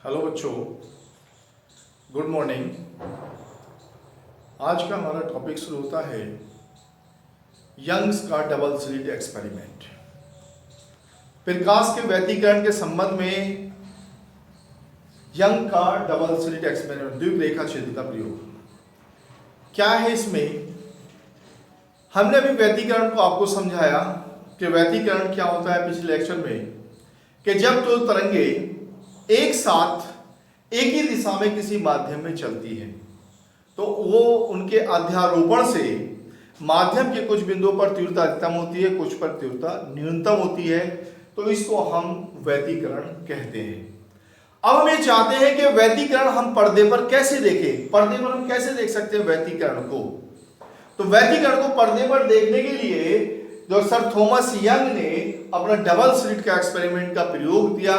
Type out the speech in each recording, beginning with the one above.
Hello बच्चों, good morning. आज का हमारा टॉपिक शुरू होता है यंग्स का डबल स्लिट एक्सपेरिमेंट। प्रकाश के व्यतिकरण के संबंध में यंग का डबल स्लिट एक्सपेरिमेंट, द्वीप रेखा छेद का प्रयोग क्या है। इसमें हमने अभी व्यतिकरण को आपको समझाया कि व्यतिकरण क्या होता है पिछले लेक्चर में, कि जब दो तरंगे एक साथ एक ही दिशा में किसी माध्यम में चलती है तो वो उनके अध्यारोपण से माध्यम के कुछ बिंदुओं पर तीव्रता अधिकतम होती है, कुछ पर तीव्रता न्यूनतम होती है, तो इसको हम व्यतिकरण कहते हैं। अब हम ये चाहते हैं कि व्यतिकरण हम पर्दे पर कैसे देखें, पर्दे पर हम कैसे देख सकते हैं व्यतिकरण को। तो व्यतिकरण को पर्दे पर देखने के लिए जो सर थॉमस यंग ने अपना डबल स्लिट का एक्सपेरिमेंट का प्रयोग किया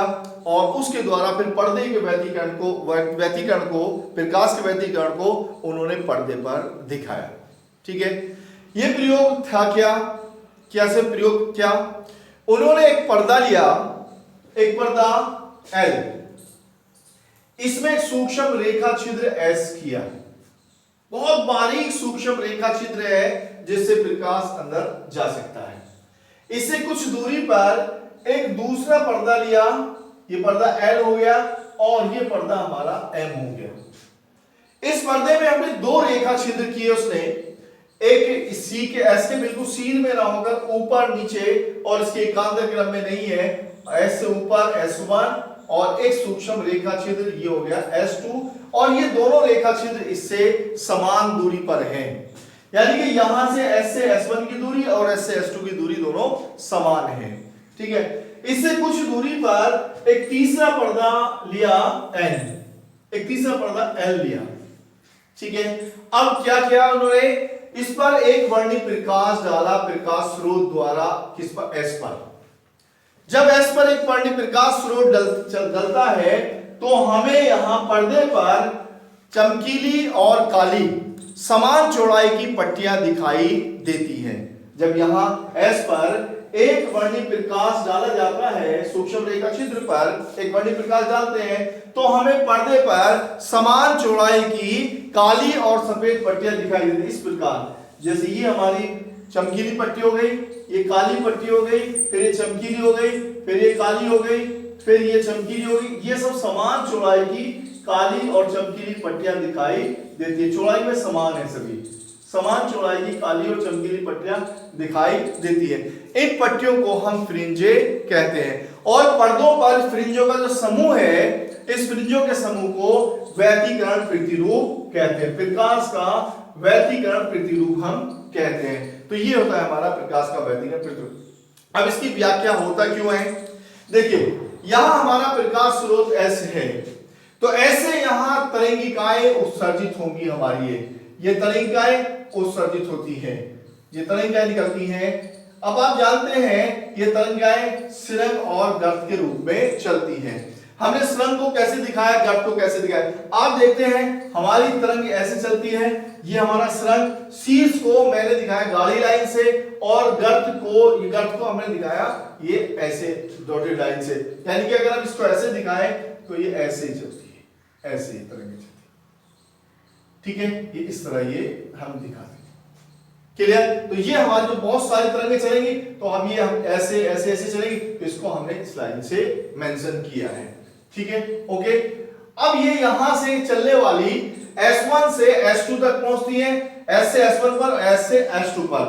और उसके द्वारा फिर पर्दे के व्यतिकरण को प्रकाश के व्यतिकरण को उन्होंने पर्दे पर दिखाया। ठीक है, यह प्रयोग था क्या, कैसे प्रयोग किया। उन्होंने एक पर्दा लिया, एक पर्दा L, इसमें एक सूक्ष्म रेखा छिद्र S किया, बहुत बारीक सूक्ष्म रेखा छिद्र है जिससे प्रकाश अंदर जा सकता है। इससे कुछ दूरी पर एक दूसरा पर्दा लिया, ये पर्दा L हो गया और ये पर्दा हमारा M हो गया। इस पर्दे में हमने दो रेखा छिद्र किए, उसने एक सी के S के बिल्कुल सीध में ना होकर ऊपर नीचे और इसके एकांतर क्रम में नहीं है, S से ऊपर S1 और एक सूक्ष्म रेखा छिद्र ये हो गया S2 और ये दोनों रेखा छिद्र इससे समान दूरी पर हैं, यानी कि यहां से S से S1 की दूरी और S से S2 की दूरी दोनों समान है। ठीक है, इससे कुछ दूरी पर एक तीसरा पर्दा लिया N, एक तीसरा पर्दा L लिया। ठीक है, अब क्या किया उन्होंने, इस पर एक वर्णित प्रकाश डाला प्रकाश स्रोत द्वारा, किस पर, S पर। जब S पर एक वर्णित प्रकाश स्रोत डलता है तो हमें यहां पर्दे पर चमकीली और काली समान चौड़ाई की पट्टियां दिखाई देती हैं। जब यहां S पर एक वर्णित प्रकाश डाला जाता है, सूक्ष्म रेखा छिद्र पर एक वर्णित प्रकाश डालते हैं तो हमें पर्दे पर समान चौड़ाई की काली और सफेद पट्टियां दिखाई देती हैं। इस प्रकार जैसे ये हमारी चमकीली पट्टी हो गई, ये काली पट्टी हो गई, फिर ये चमकीली हो गई, फिर ये काली हो गई, फिर ये चमकीली हो गई, ये सब समान चौड़ाई की काली और चमकीली पट्टियां दिखाई देती है। चौड़ाई में समान है, सभी समान चौड़ाई की काली और चमकीली पट्टियां दिखाई देती है। इन पट्टियों को हम फ्रिंजे कहते हैं और पर्दों पर फ्रिंजों का जो समूह है, इस फ्रिंजों के समूह को व्यतिकरण प्रतिरूप कहते हैं। प्रकाश का व्यतिकरण प्रतिरूप हम कहते हैं। तो ये होता है हमारा प्रकाश का व्यतिकरण प्रतिरूप। अब इसकी व्याख्या होता क्यों है, देखिए यहां हमारा प्रकाश स्रोत S है तो ऐसे यहां तरंगिकाएं उत्सर्जित होंगी हमारी, ये तरंगिकाएं उत्सर्जित होती हैं, ये तरंगिकाएं निकलती हैं। अब आप जानते हैं ये तरंगिकाएं सुरंग और गर्त के रूप में चलती हैं। हमने सुरंग को कैसे दिखाया, गर्त को कैसे दिखाया, आप देखते हैं हमारी तरंग ऐसे चलती है, ये हमारा सुरंग, शीर्ष को मैंने दिखाया गाढ़ी लाइन से और गर्त को हमने दिखाया ये ऐसे डॉटेड लाइन से, यानी कि अगर हम इसको ऐसे दिखाएं तो ये ऐसे ही चलती है, ऐसे ही तरंगें चलती है। ठीक है, ये इस तरह ये हम दिखाते हैं। क्लियर, तो ये हमारी जो बहुत सारी तरंगें चलेंगी तो हम ऐसे ऐसे ऐसे चलेंगी, तो इसको हमने इस लाइन से मेंशन किया है। ठीक है, ओके। अब ये यहां से चलने वाली S1 से S2 तक पहुंचती है, S से S1 पर, S से S2 पर,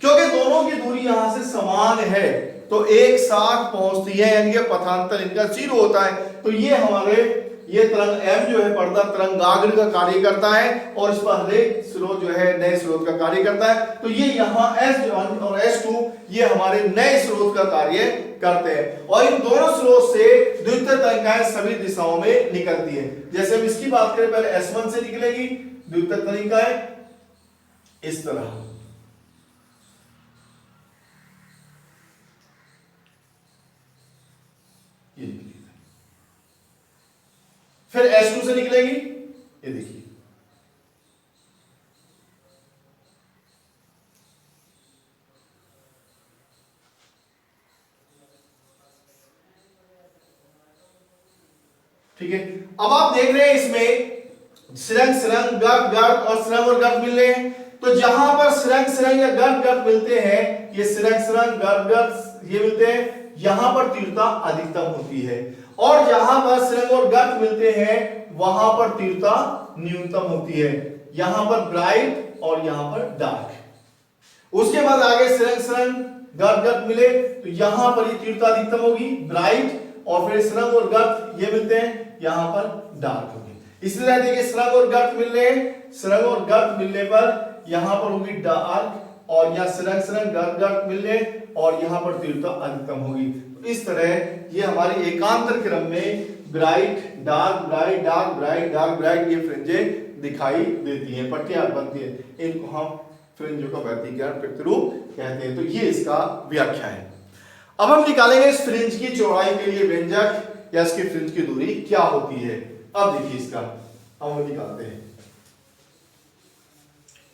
क्योंकि दोनों की दूरी यहां से समान है तो एक साथ पहुंचती है, यानी कि पथांतर इनका 0 होता है। तो ये हमारे ये तरंग M जो है पर्दा तरंगाग्र का कार्य करता है और इस पर हरेक स्रोत जो है नए स्रोत का कार्य करता है। तो ये यहाँ S1 और S2 ये हमारे नए स्रोत का कार्य करते हैं और इन दोनों स्रोत से द्वितीय तरंगाएं सभी दिशाओं में निकलती है। जैसे हम इसकी बात करें, पहले S1 से निकलेगी द्वितीय तरंगाएं इस तरह, ये निकलेगी, फिर S2 से निकलेगी, ये देखिए, ठीक ठीक है। अब आप देख रहे हैं इसमें सिरंग सिरंग गर्त गर्त और सिरंग और गर्त मिल रहे हैं। तो जहां पर सिरंग सिरंग या गर्त गर्त मिलते हैं, ये सिरंग सिरंग गर्त गर्त ये मिलते हैं, यहां पर तीव्रता अधिकतम होती है। और जहां पर सिरंग और गर्त मिलते हैं वहां पर तीव्रता न्यूनतम होती है। यहां पर ब्राइट और यहां पर डार्क। उसके बाद आगे सिरंग सिरंग गर्त गर्त मिले तो यहां पर ये तीव्रता अधिकतम होगी ब्राइट, और फिर सिरंग और गर्त ये मिलते हैं यहां पर डार्क होगी। इसलिए देखिए सिरंग और गर्त मिल रहे हैं, सिरंग और गर्त मिलने पर यहां पर होगी डार्क, और यहां सिरंग सिरंग गर्त गर्त मिल रहे और यहां पर तीव्रता अधिकतम होगी। तो इस तरह ये हमारी एकांतर क्रम में bright dark bright dark bright dark bright ये फ्रिंजें दिखाई देती हैं, पट्टियां बनती हैं। इनको हम फ्रिंजों का व्यतिकरण प्रतिरूप कहते हैं। तो ये इसका व्याख्या है। अब हम निकालेंगे इस फ्रिंज की चौड़ाई के लिए व्यंजक या इसके फ्रिंज की दूरी क्या होती है। अब देखिए इसका हम निकालते हैं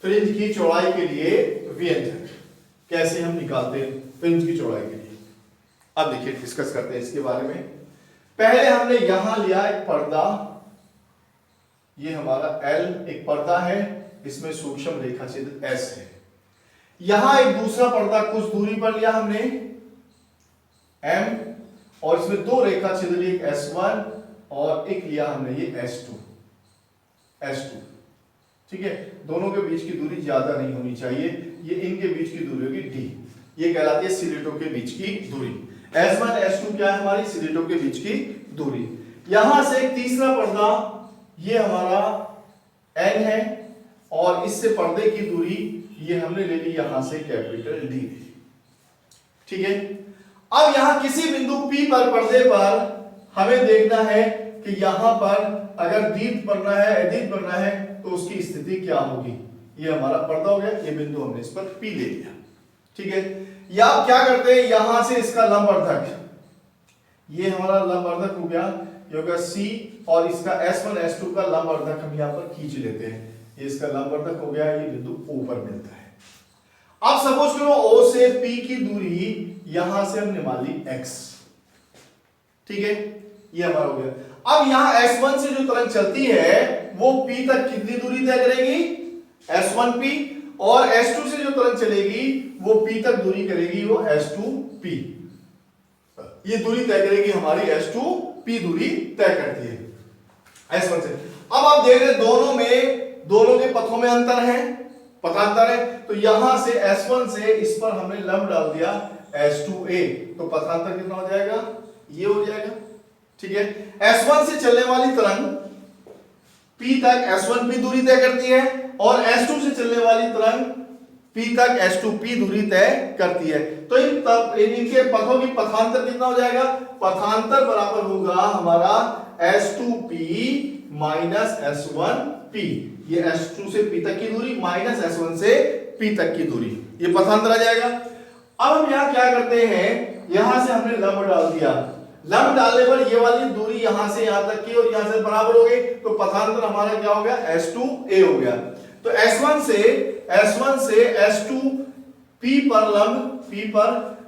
फ्रिंज की चौड़ाई के लिए व्यंजक कैसे हम निकालते हैं फ्रिंज की चौड़ाई के लिए। अब देखिए डिस्कस करते हैं इसके बारे में। पहले हमने यहां लिया एक पर्दा, ये हमारा L एक पर्दा है, इसमें सूक्ष्म रेखा छिद्र S है। यहां एक दूसरा पर्दा कुछ दूरी पर लिया हमने M, और इसमें दो रेखा छिद्र, एक S1 और एक लिया हमने ये S2। ठीक है, दोनों के बीच की दूरी ज्यादा नहीं होनी चाहिए, ये इनके बीच की दूरी होगी D। ये कहलाती है सिलेटों के बीच की दूरी। S1 S2 क्या है हमारी सिलेटों के बीच की दूरी। यहां से एक तीसरा पर्दा ये हमारा N है, और इससे पर्दे की दूरी ये हमने ले ली यहां से कैपिटल D। ठीक है, अब यहां किसी बिंदु P पर पर्दे पर हमें देखना है कि यहां पर अगर दीप्त बनना है अदीप्त बनना है तो उसकी स्थिति क्या होगी। ये हमारा पर्दा हो गया, ये बिंदु हमने इस पर P ले लिया। ठीक है, या आप क्या करते हैं यहां से इसका लंबवर्धक, ये हमारा लंबवर्धक हो गया, ये होगा C, और इसका S1 S2 का लंबवर्धक हम यहां पर खींच लेते हैं। ये इसका लंबवर्धक हो गया, ये बिंदु O पर मिलता है। अब सपोज करो O से P की दूरी यहां से हमने मान ली x। ठीक है, ये हमारा हो गया। अब यहां S1 से जो तरंग चलती है वो P तक कितनी दूरी तय करेगी S1P, और S2 से जो तरंग चलेगी वो P तक दूरी करेगी वो S2P। ये दूरी तय करेगी हमारी S2P दूरी तय करती है S1 से। अब आप देख रहे दोनों के पथों में अंतर है, पथांतर है, तो यहां से S1 से इस पर हमने लंब डाल दिया S2A, तो पथांतर कितना हो जाएगा, ये हो जाएगा। ठीक है, S1 से चलने वाली तरंग P तक S1P दूरी तय करती है, और S2 से चलने वाली तरंग P तक S2P दूरी तय करती है। तो इनके पथों की पथांतर कितना हो जाएगा, पथांतर बराबर होगा हमारा S2P माइनस S1P। ये S2 से P तक की दूरी माइनस S1 से P तक की दूरी, ये पथांतर आ जाएगा। अब हम यहां क्या करते हैं, यहां से हमने लंब डाल दिया, लंब डालने पर ये वाली दूरी यहां से यहां तक की और यहां से बराबर हो गई, तो पथांतर हमारा क्या हो गया S2A हो गया। तो S1 से S2P पर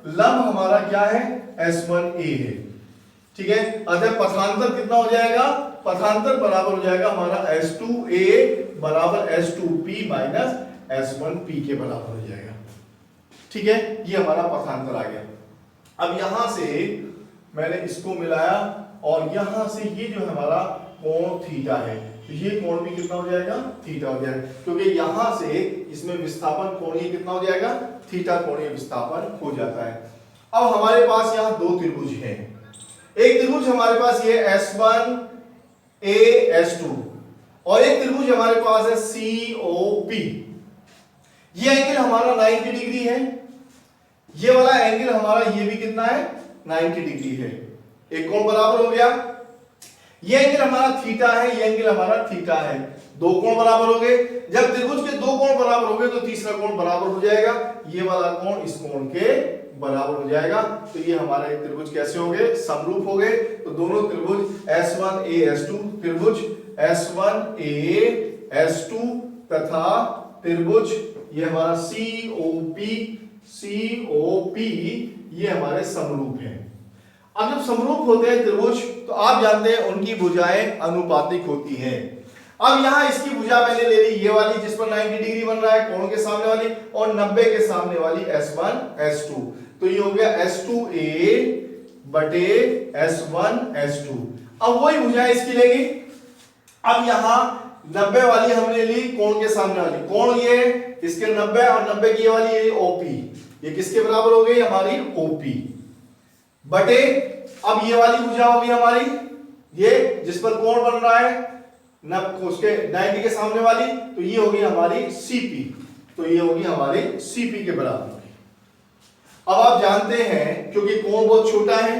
लंब हमारा क्या है S1A है। ठीक है, अतः पथांतर कितना हो जाएगा, पथांतर बराबर हो जाएगा हमारा S2A बराबर S2P माइनस S1P के बराबर हो जाएगा। ठीक है, ये हमारा पथांतर आ गया। अब यहां से मैंने इसको मिलाया, और यहां से ये जो हमारा कोण थीटा है, तो ये कोण भी कितना हो जाएगा, थीटा हो जाएगा, क्योंकि यहां से इसमें विस्थापन कोणीय कितना हो जाएगा, थीटा कोणीय विस्थापन हो जाता है। अब हमारे पास यहां दो त्रिभुज हैं, एक त्रिभुज हमारे पास ये S1A S2, और एक त्रिभुज हमारे पास है COP। ये एंगल हमारा 90 डिग्री है, ये वाला एंगल हमारा ये भी कितना है 90 डिग्री है, एक कोण बराबर हो गया। ये एंगल हमारा थीटा है, ये एंगल हमारा थीटा है, दो कोण बराबर हो गए। जब त्रिभुज के दो कोण बराबर हो गए तो तीसरा कोण बराबर हो जाएगा, ये वाला कोण इस कोण के बराबर हो जाएगा। तो ये हमारा एक त्रिभुज कैसे हो गए, समरूप हो गए। तो दोनों त्रिभुज S1A S2, त्रिभुज S1A S2 तथा त्रिभुज ये हमारा COP ये हमारे समरूप हैं। अब जब समरूप होते हैं त्रिभुज तो आप जानते हैं उनकी भुजाएं अनुपातिक होती हैं। अब यहां इसकी भुजा मैंने ले ली ये वाली जिस पर 90 डिग्री बन रहा है कोण के सामने वाली, और 90 के सामने वाली S1 S2, तो ये हो गया S2a बटे S1 S2। अब वही भुजाएं इसकी लेंगे। अब यहां 90 वाली हमने ली कोण के सामने वाली, कोण ये इसके 90 और 90 की ये वाली ये OP, ये किसके बराबर हो गई हमारी OP बटे अब ये वाली भुजा होगी हमारी ये जिस पर कोण बन रहा है उसके 90 के सामने वाली, तो ये होगी हमारी CP, तो ये होगी हमारी CP के बराबर होगी। अब आप जानते हैं क्योंकि कोण बहुत छोटा है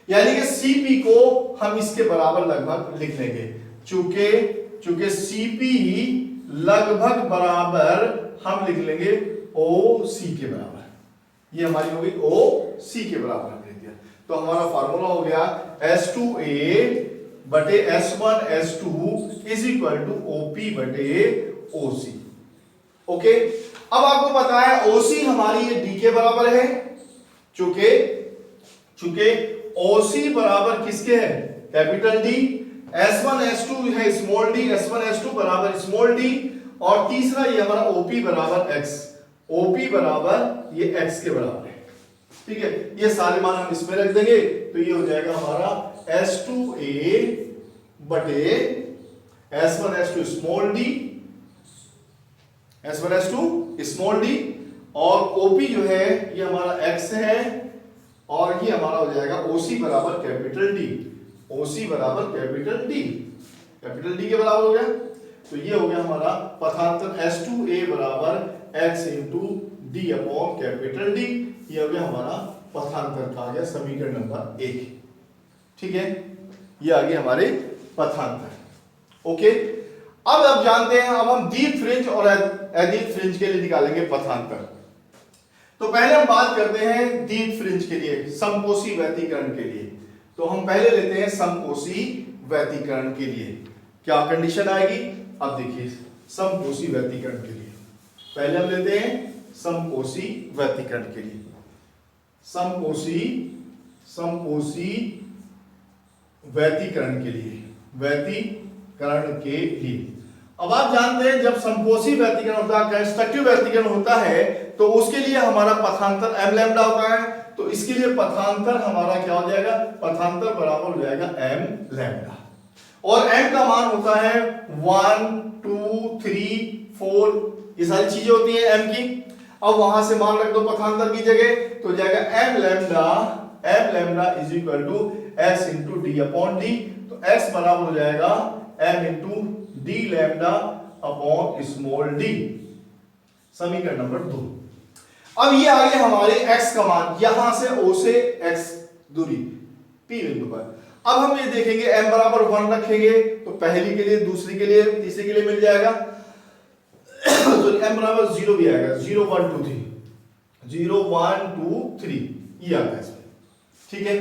यानी कि CP को हम इसके बराबर लगभग लिख लेंगे, चूंकि CP लगभग बराबर हम लिख लेंगे OC के बराबर, ये हमारी होगी OC के बराबर हमने लिख दिया। तो हमारा फार्मूला हो गया S2a बटे S1 S2 is equal to OP बटे OC। ओके, अब आपको पता है OC हमारी ये D के बराबर है, चूंकि OC बराबर किसके है कैपिटल D, S1 S2 है स्मॉल d, S1 S2 बराबर स्मॉल d, और तीसरा ये हमारा OP बराबर x, OP बराबर ये x के बराबर है। ठीक है, ये सारे मान हम इसमें रख देंगे तो ये हो जाएगा हमारा S2a बटे S1 S2 small d, S1 S2 small d, और OP जो है ये हमारा x है, और ये हमारा हो जाएगा OC बराबर कैपिटल D, OC बराबर कैपिटल D, कैपिटल D के बराबर हो गया। तो ये हो गया हमारा पथांतर S2a बराबर x into D upon capital D, ये हो गया हमारा पथांतर का आ गया समीकरण नंबर 1। ठीक है, ये आ गया हमारे पथांतर। ओके, अब आप जानते हैं अब हम दीप फ्रिंज और अदीप फ्रिंज के लिए निकालेंगे पथांतर। तो पहले हम बात करते हैं दीप फ्रिंज के लिए समकोसी व्यतिकरण के लिए। तो हम पहले लेते हैं समकोसी व्यतिकरण के लिए क्या कंडीशन आएगी। अब देखिए समकोसी व्यतिकरण के लिए पहले हम लेते हैं समकोसी व्यतिकरण के लिए, समकोसी व्यतिकरण के लिए, व्यतिकरण के लिए। अब आप जानते हैं जब समकोसी व्यतिकरण होता है, कंस्ट्रक्टिव व्यतिकरण होता है, तो उसके लिए हमारा पथांतर m लैम्डा होता है। तो इसके लिए पथांतर हमारा क्या हो जाएगा, पथांतर बराबर हो जाएगा m लैम्डा, और m का मान होता है 1 2 3 4, ये सारी चीजें होती हैं m की। अब वहां से मान रख दो पथांतर की जगह, तो हो जाएगा m lambda is equal to x into D upon D. तो x बराबर हो जाएगा m into D lambda upon small D, समीकरण नंबर 2। अब ये आ गया हमारे x का मान, यहां से O से x दूरी P बिंदु पर। अब हम ये देखेंगे m बराबर 1 रखेंगे तो पहली के लिए, दूसरी के लिए, तीसरी के लिए मिल जाएगा। तो m बराबर 0 भी आएगा, 0 1 2 3, 0 1 2 3 ये आता है इसमें। ठीक है,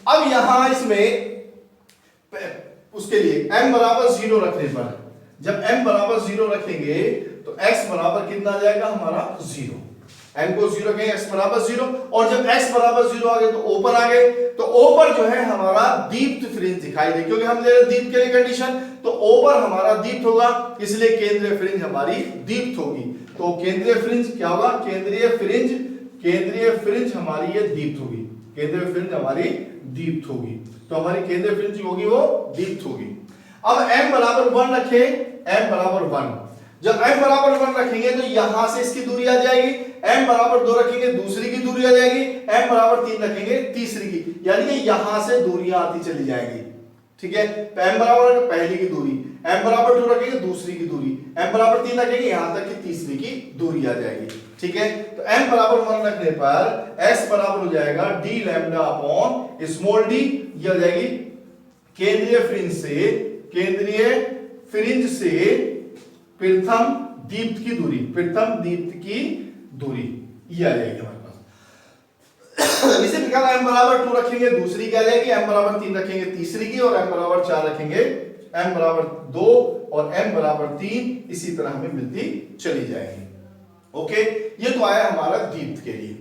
अब यहां इसमें उसके लिए m बराबर 0 रखने पर, जब m बराबर 0 रखेंगे तो x बराबर कितना आ जाएगा हमारा 0, m को 0 कहें x बराबर 0, और जब x बराबर 0 आ गए तो O पर आ गए, तो O पर जो है हमारा दीप्त फ्रिंज दिखाई दे, क्योंकि हम ले रहे दीप्त के लिए कंडीशन, तो O पर हमारा दीप्त होगा, इसलिए केंद्रीय फ्रिंज हमारी दीप्त होगी। तो केंद्रीय फ्रिंज क्या होगा, केंद्रीय फ्रिंज हमारी ये दीप्त होगी, केंद्रीय फ्रिंज हमारी दीप्त होगी। तो हमारी केंद्रीय फ्रिंज होगी वो दीप्त होगी। अब m बराबर 1 रखें, m बराबर 1, जब m बराबर 1 रखेंगे तो यहां से इसकी दूरी आ जाएगी, m बराबर 2 रखेंगे दूसरी की दूरी आ जाएगी, m बराबर 3 रखेंगे तीसरी की, यानी कि यहां से दूरियां आती चली जाएंगी। ठीक है, m बराबर पहली की दूरी, m बराबर 2 रखेंगे दूसरी की दूरी, m बराबर 3 रखेंगे यहां तक कि तीसरी की दूरी आ जाएगी। ठीक है, तो m बराबर 1 रखने पर x बराबर हो जाएगा d lambda upon small d, ये हो जाएगी केंद्रीय फ्रिंज से प्रथम दीप्त की दूरी, ये आ जाएगी हमारे पास। इसे निकाला m बराबर 2 रखेंगे दूसरी क्या आ जाएगी, m बराबर 3 रखेंगे तीसरी की, और m बराबर 4 रखेंगे, m बराबर 2 और m बराबर 3, इसी तरह हमें मिलती चली जाएगी। ओके, ये तो आया हमारा दीप्त के लिए।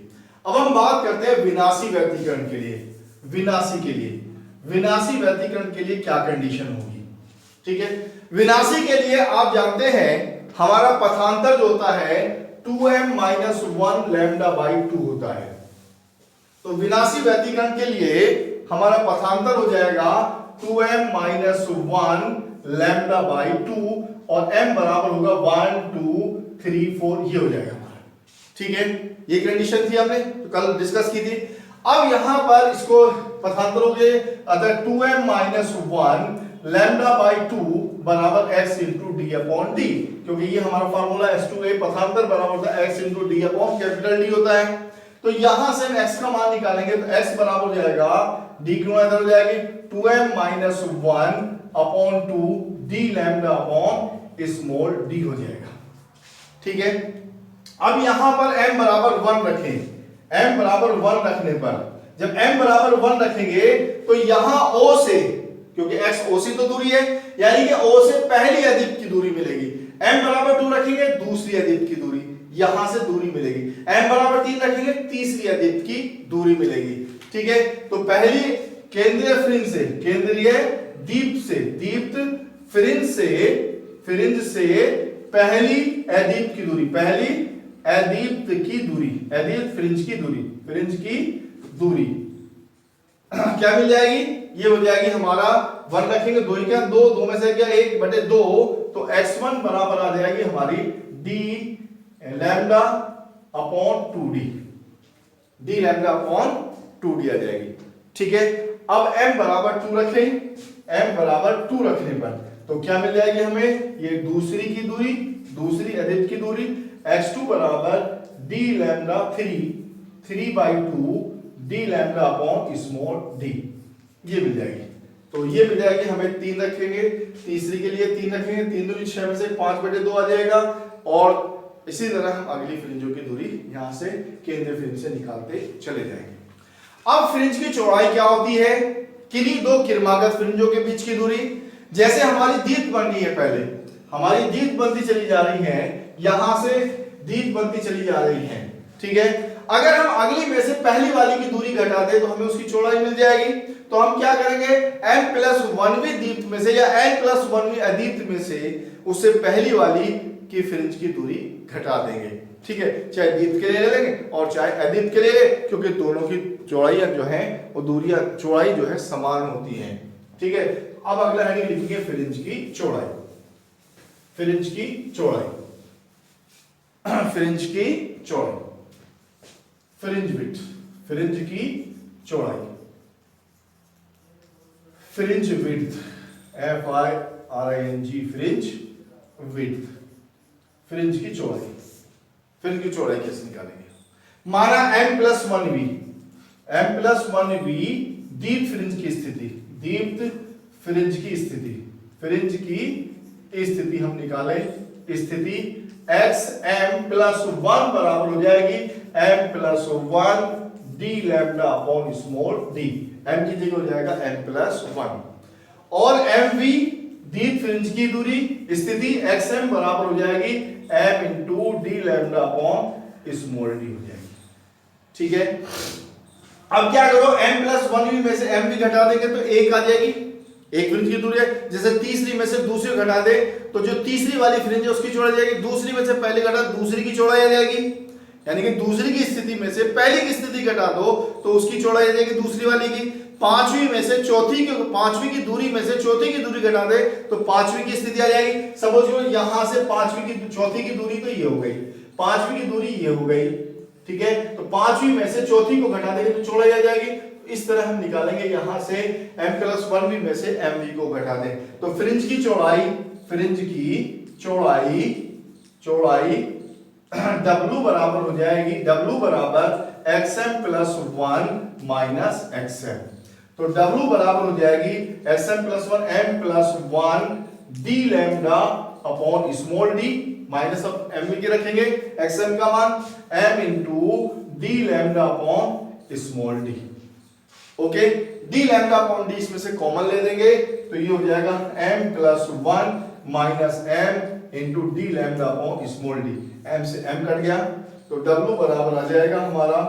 अब हम बात करते हैं विनाशी व्यतिकरण के लिए। विनाशी के लिए, विनाशी व्यतिकरण के लिए क्या कंडीशन होगी? ठीक है, विनाशी के लिए आप जानते हैं हमारा पथांतर जो होता है 2m माइनस 1 लैम्डा बाई 2 होता है। तो विनाशी व्यतिकरण के लिए हमारा पथांतर हो जाएगा 2m माइनस 1 लैम्डा बाई 2 और m बराबर होगा 1 2 3 4, ये हो जाएगा हमारा। ठीक है, ये कंडीशन थी हमने तो कल डिस्कस की थी। अब यहां पर इसको पथांतर हो गए, अतः 2m माइनस 1 लैम्डा बाई 2 बराबर x into D upon D, क्योंकि ये हमारा फार्मूला S2A पथांतर बराबर होता है x into D upon capital D होता है। तो यहां से हम x का मान निकालेंगे तो x बराबर हो जाएगा d की गुणा इधर हो जाएगी 2m minus 1 upon 2 d lambda upon small d हो जाएगा। ठीक है, अब यहां पर m बराबर 1 रखें, m बराबर 1 रखने पर जब m बराबर 1 रखेंगे तो यहां o से, क्योंकि x o से तो दूरी है, यानी कि o से पहली अदीप की दूरी मिलेगी। m बराबर 2 रखेंगे, दूसरी अदीप की दूरी यहां से दूरी मिलेगी। m बराबर 3 रखेंगे, तीसरी अदीप की दूरी मिलेगी। ठीक है, तो पहली केंद्रीय फ्रिंज से, केंद्रीय दीप से, दीप्त फ्रिंज से पहली अदीप की दूरी, पहली अदीप्त की दूरी, अदीप्त फ्रिंज की दूरी, फ्रिंज की दूरी क्या मिल जाएगी? ये हो जाएगी हमारा 1 रखेंगे, 2 क्या 2, 2 में से क्या 1/2, तो x1 बराबर आ जाएगी हमारी d lambda upon 2d, d lambda upon 2d आ जाएगी। ठीक है, अब m बराबर 2 रखें, m बराबर 2 रखने पर तो क्या मिल जाएगी हमें? ये दूसरी की दूरी, दूसरी अदीप की दूरी x2 बराबर d lambda 3/2 d lambda upon small d, ये मिल जाएगी। तो ये मिल जाएगी हमें 3 रखेंगे, तीसरी के लिए 3 रखेंगे, 3 दूनी 6 में से 5/2 आ जाएगा। और इसी तरह हम अगली फ्रिंजों की दूरी यहां से केंद्रीय फ्रिंज से निकालते चले जाएंगे। अब फ्रिंज की चौड़ाई क्या होती है? किन्हीं दो किरमागत फ्रिंजों के बीच की दूरी। जैसे हमारी दीप्त बन रही है, पहले हमारी दीप्त बनती चली जा रही है, यहां से दीप्त बनती चली जा रही है। ठीक है, अगर हम अगली में से पहली वाली की दूरी घटा दें तो हमें उसकी चौड़ाई मिल जाएगी। तो हम क्या करेंगे? m+1वीं दीप्त में से या n+1वीं अदीप्त में से उससे पहली वाली की फ्रिंज की दूरी घटा देंगे। ठीक है, चाहे दीप्त के लिए ले लेंगे और चाहे अदीप्त के लिए ले, क्योंकि दोनों की चौड़ाई जो है वो दूरियां, चौड़ाई जो है समान होती है। ठीक है, अब अगला हेडिंग लिखेंगे फ्रिंज की चौड़ाई, फ्रिंज की चौड़ाई, फ्रिंज की चौड़ाई, फ्रिंज विड्थ, फ्रिंज की चौड़ाई, fringe width, FIRING, fringe width, fringe की चौड़ाई। फ्रिंज की चौड़ाई कैसे निकालेंगे? माना m+1v, m+1v दीप्त फ्रिंज की स्थिति, दीप्त फ्रिंज की स्थिति, फ्रिंज की स्थिति हम निकालें, स्थिति xm+1 बराबर हो जाएगी m+1 d lambda upon small d, m की जगह हो जाएगा m+1 और mv दीप्त फ्रिंज की दूरी, स्थिति xm बराबर हो जाएगी m into d lambda upon small d हो जाएगी। ठीक है, अब क्या करो? m+1v में से m भी घटा देंगे तो 1 आ जाएगी, एक फ्रिंज की दूरी है। जैसे तीसरी में से दूसरी घटा दे तो जो तीसरी वाली फ्रिंज है उसकी चौड़ाई जाएगी, दूसरी में से पहले घटा दूसरी की चौड़ाई आ जाएगी, यानी कि दूसरी की स्थिति में से पहली की स्थिति घटा दो तो उसकी चौड़ाई आ जाएगी दूसरी वाली की। पांचवी में से चौथी की, पांचवी की दूरी में से चौथी की दूरी घटा दे तो पांचवी की स्थिति आ जाएगी। सपोज करो यहां से पांचवी की, चौथी की दूरी तो ये हो गई, पांचवी की दूरी ये हो गई। ठीक है, तो पांचवी में से चौथी को घटा देंगे तो चौड़ाई आ जाएगी। इस तरह हम निकालेंगे, यहां से m+1v में से mv को घटा दें तो फ्रिंज की चौड़ाई, फ्रिंज की चौड़ाई, चौड़ाई w बराबर हो जाएगी, w बराबर xm+1 माइनस xm, तो w बराबर हो जाएगी xm+1 m+1 d lambda upon small d minus अब m की रखेंगे xm का मान m into d lambda upon small d। Okay, d lambda upon d इसमें से कॉमन ले देंगे तो ये हो जाएगा m+1 minus m into d lambda upon small d, m से m कट गया तो w बराबर आ जाएगा हमारा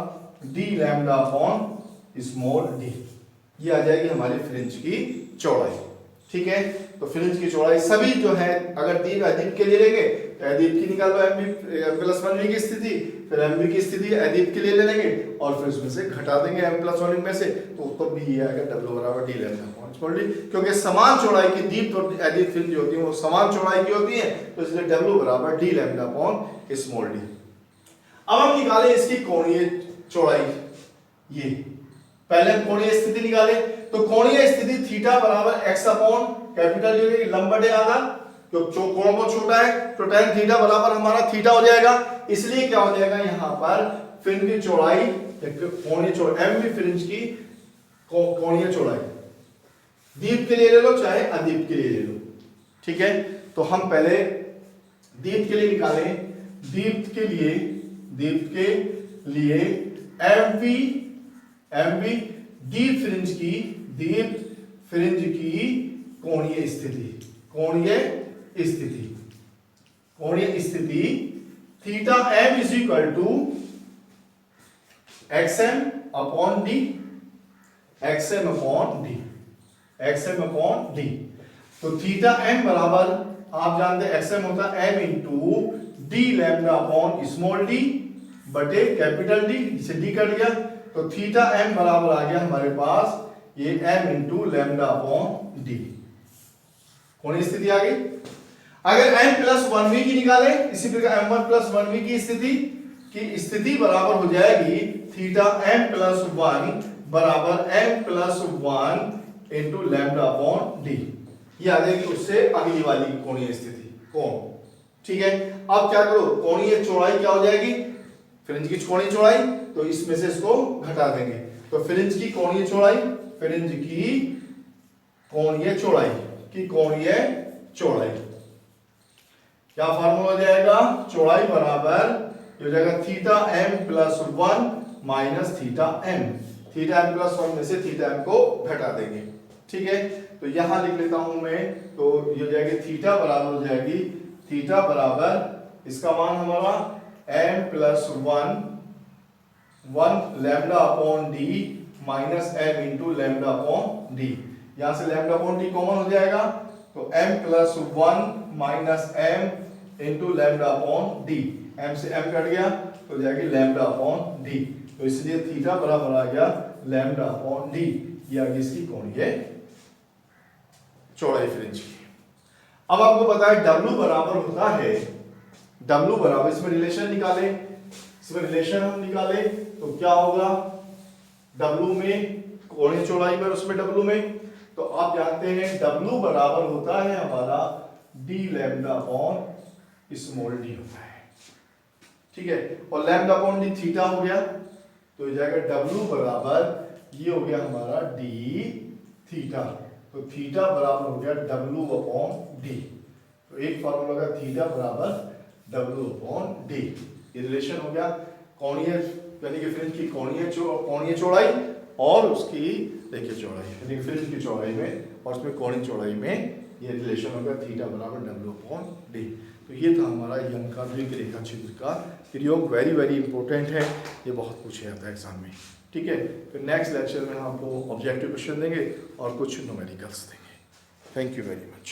d lambda upon small d। ये आ जाएगी हमारी फ्रिंज की चौड़ाई। ठीक है, तो फ्रिंज की चौड़ाई सभी जो है, अगर दीप अदीप के लिए लेंगे तो अदीप की निकाल लो एम बी प्लस 1 की स्थिति, फिर एम बी की स्थिति अदीप के लिए ले लेंगे और फिर उसमें से घटा देंगे एम प्लस 1 में से, तो उत्तर भी ये आएगा डब्ल्यू बराबर D lambda upon small D, क्योंकि समान चौड़ाई की दीप और अदीप फ्रिंज जो होती है वो समान चौड़ाई की होती है, तो इसलिए डब्ल्यू बराबर D lambda upon small D. अब हम निकालें इसकी कोणीय चौड़ाई। ये पहले हम कोणीय स्थिति निकाले, तो कोणीय स्थिति थीटा बराबर x अपॉन कैपिटल डी, लंबा डे आधा, तो कोण बहुत छोटा है तो tan थीटा बराबर हमारा थीटा हो जाएगा। इसलिए क्या हो जाएगा यहां पर फ्रिंज की चौड़ाई, कोणीय चौड़ाई एम बी फ्रिंज की कोणीय चौड़ाई, दीप के लिए ले लो चाहे अदीप के लिए ले लो। ठीक है, तो हम पहले दीप के लिए निकालें। दीप के लिए एम बी दीप फ्रिंज की कोणीय स्थिति theta M is equal to XM upon D, तो थीटा एम बराबर आप जानते हैं एक्सएम होता है M into D lambda upon small D बटे कैपिटल डी, जिसे डी कट गया, तो थीटा एम बराबर आ गया हमारे पास ये M into lambda upon D, कोणीय स्थिति आ गई। अगर m प्लस 1v की निकाले, इसी प्रकार m1 प्लस 1v की स्थिति बराबर हो जाएगी थीटा m प्लस 1 बराबर m plus 1 into lambda upon D, ये आ जाएगी उससे अगली वाली कोणीय स्थिति कोण। ठीक है, अब क्या करो, कोणीय चौड़ाई क्या हो जाएगी, फ्रिंज की कोणीय चौड़ाई, तो इसमें से इसको घटा देंगे, तो फ्रिंज की कोणीय चौड़ाई क्या फार्मूला हो जाएगा, चौड़ाई बराबर हो जाएगा theta M plus 1 minus theta M plus 1 में से थीटा एम को घटा देंगे। ठीक है, तो यहां लिख लेता हूं मैं, तो ये हो जाएगी थीटा बराबर हो जाएगी, थीटा बराबर इसका मान हमारा M plus 1 lambda upon D minus M into lambda upon D, यहां से लैम्डा अपॉन डी कॉमन हो जाएगा, तो m plus 1 minus M into lambda upon D, m से m कट गया तो जाएगी लैम्डा अपॉन डी, तो इसलिए थीटा बराबर आ गया लैम्डा अपॉन डी, ये आ गई इसकी कोणीय चौड़ाई फ्रिंज की। अब आपको पता है w बराबर होता है, w बराबर इसमें रिलेशन निकाले, तो क्या होगा w में कोणीय चौड़ाई पर उसमें w में, तो आप जानते हैं W बराबर होता है हमारा d lambda upon small d होता है। ठीक है, और लैम्डा अपॉन d थीटा हो गया, तो ये जाएगा W बराबर ये हो गया हमारा d थीटा, तो थीटा बराबर हो गया W अपॉन d, तो एक फार्मूला का थीटा बराबर W अपॉन d, ये रिलेशन हो गया कोणीय यानी कि फ्रिंज की कोणीय चौड़ाई और उसकी देखिए चौड़ाई यानी फ्रिंज की चौड़ाई में और उसमें कोणीय चौड़ाई में ये रिलेशन होगा थीटा बराबर W अपॉन डी। तो ये था हमारा यंग का रेखा छिद्र का प्रयोग, वेरी इंपॉर्टेंट है, ये बहुत पूछे जाता है एग्जाम में। ठीक है, फिर नेक्स्ट लेक्चर में हम आपको ऑब्जेक्टिव क्वेश्चन देंगे और कुछ न्यूमेरिकल्स देंगे। Thank you very much.